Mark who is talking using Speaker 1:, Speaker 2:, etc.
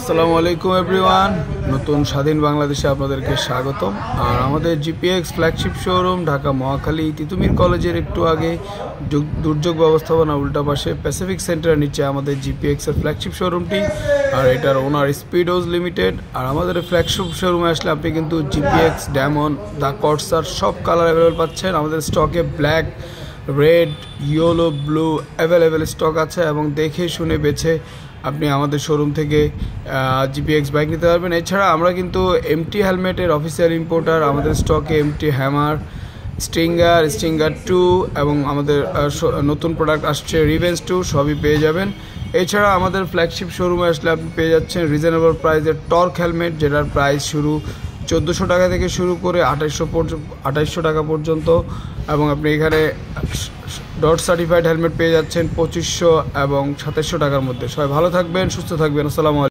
Speaker 1: আসসালামু আলাইকুম এভরিওয়ান, নতুন স্বাধীন বাংলাদেশে আপনাদেরকে স্বাগতম। আর আমাদের GPX flagship showroom Dhaka Mohakhali Titumir কলেজের একটু আগে দুর্যোগ ব্যবস্থাপনা উল্টা পাশে প্যাসিফিক সেন্টারের নিচে আমাদের জিপিএক্সের ফ্ল্যাগশিপ শোরুমটি। আর এটার ওনার স্পিডোজ লিমিটেড। আর আমাদের ফ্ল্যাগশিপ শোরুমে আসলে আপনি কিন্তু জিপিএক্স, ডায়মন্ড, দ্য কর্সার সব কালার অ্যাভেলেবেল পাচ্ছেন। আমাদের স্টকে black, red, yellow, blue available stock আছে এবং দেখে শুনে বেছে আপনি আমাদের শোরুম থেকে জিপিএক্স বাইক নিতে পারবেন। এছাড়া আমরা কিন্তু এমটি হেলমেটের অফিসিয়াল ইম্পোর্টার। আমাদের স্টকে এমটি হ্যামার, স্টিঙ্গার 2 এবং আমাদের নতুন প্রোডাক্ট আসছে রিভেঞ্জ 2 সবই পেয়ে যাবেন। এছাড়া আমাদের ফ্ল্যাগশিপ শোরুমে আসলে আপনি পেয়ে যাচ্ছেন রিজনেবল প্রাইসের টর্ক হেলমেট, যেটার প্রাইস শুরু 1400 টাকা থেকে শুরু করে 2800 টাকা পর্যন্ত। এবং আপনি এখানে ডট সার্টিফাইড হেলমেট পেয়ে যাচ্ছেন 2500 এবং 2700 টাকার মধ্যে। সবাই ভালো থাকবেন, সুস্থ থাকবেন। আসসালামু আলাইকুম।